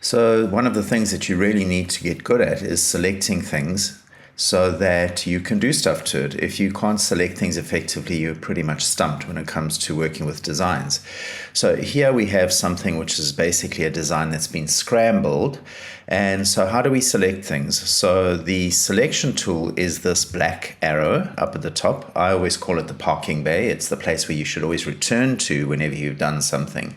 So one of the things that you really need to get good at is selecting things so that you can do stuff to it. If you can't select things effectively, you're pretty much stumped when it comes to working with designs. So here we have something which is basically a design that's been scrambled. And so how do we select things? So the selection tool is this black arrow up at the top. I always call it the parking bay. It's the place where you should always return to whenever you've done something,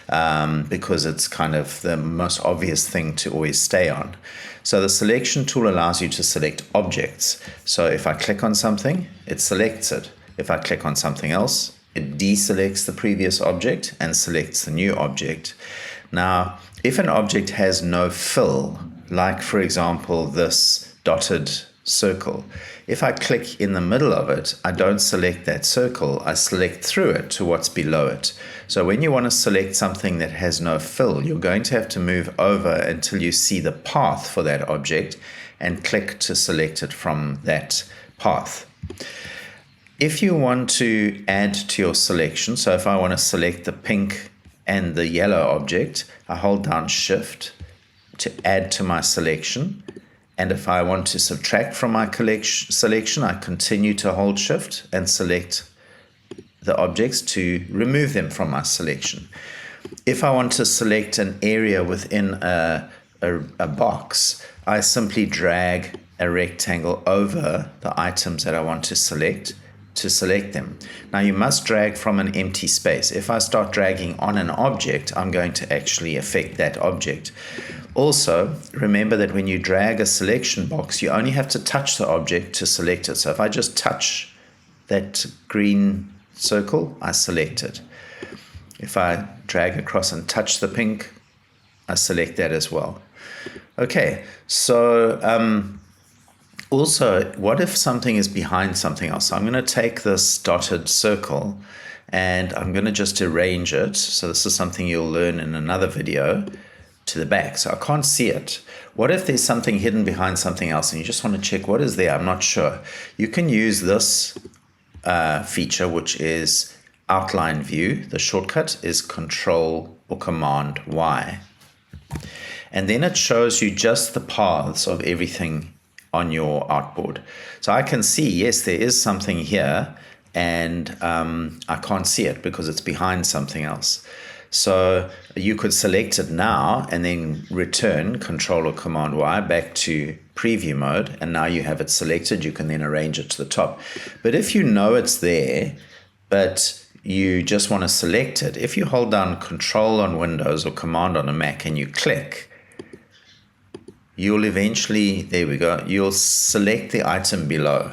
because it's kind of the most obvious thing to always stay on. So the selection tool allows you to select objects. So if I click on something, it selects it. If I click on something else, it deselects the previous object and selects the new object. Now, if an object has no fill, like for example this dotted circle, if I click in the middle of it, I don't select that circle, I select through it to what's below it. So when you want to select something that has no fill, you're going to have to move over until you see the path for that object and click to select it from that path. If you want to add to your selection, so if I want to select the pink and the yellow object, I hold down Shift to add to my selection. And if I want to subtract from my selection, I continue to hold Shift and select the objects to remove them from my selection. If I want to select an area within a box, I simply drag a rectangle over the items that I want to select them. Now you must drag from an empty space. If I start dragging on an object, I'm going to actually affect that object. Also, remember that when you drag a selection box, you only have to touch the object to select it. So if I just touch that green circle, I select it. If I drag across and touch the pink, I select that as well. Okay, so also, what if something is behind something else? So I'm going to take this dotted circle and I'm going to just arrange it. So this is something you'll learn in another video, to the back. So I can't see it. What if there's something hidden behind something else and you just want to check what is there? I'm not sure. You can use this feature, which is outline view. The shortcut is Control or Command Y. And then it shows you just the paths of everything on your artboard. So I can see, yes, there is something here, and I can't see it because it's behind something else. So you could select it now and then return Control or Command Y back to preview mode, and now you have it selected. You can then arrange it to the top. But if you know it's there, but you just want to select it, if you hold down Control on Windows or Command on a Mac and you click, you'll eventually, there we go, you'll select the item below.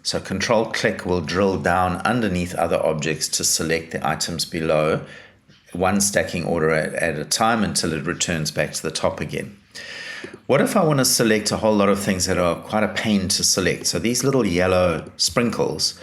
So Control click will drill down underneath other objects to select the items below, one stacking order at a time until it returns back to the top again. What if I want to select a whole lot of things that are quite a pain to select? So these little yellow sprinkles,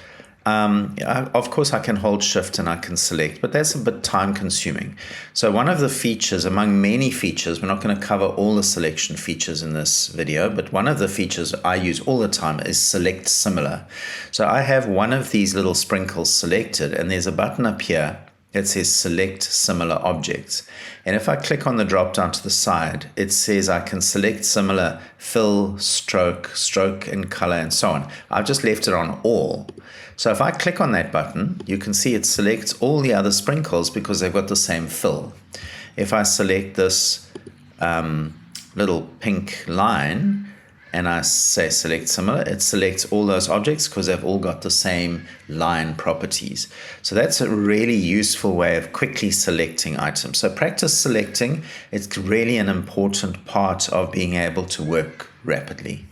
of course I can hold Shift and I can select, but that's a bit time consuming. So one of the features, among many features, we're not going to cover all the selection features in this video, but one of the features I use all the time is Select Similar. So I have one of these little sprinkles selected, and there's a button up here that says Select Similar Objects. And if I click on the drop down to the side, it says I can select similar fill, stroke and color and so on. I've just left it on all. So if I click on that button, you can see it selects all the other sprinkles because they've got the same fill. If I select this little pink line and I say select similar, it selects all those objects because they've all got the same line properties. So that's a really useful way of quickly selecting items. So practice selecting. It's really an important part of being able to work rapidly.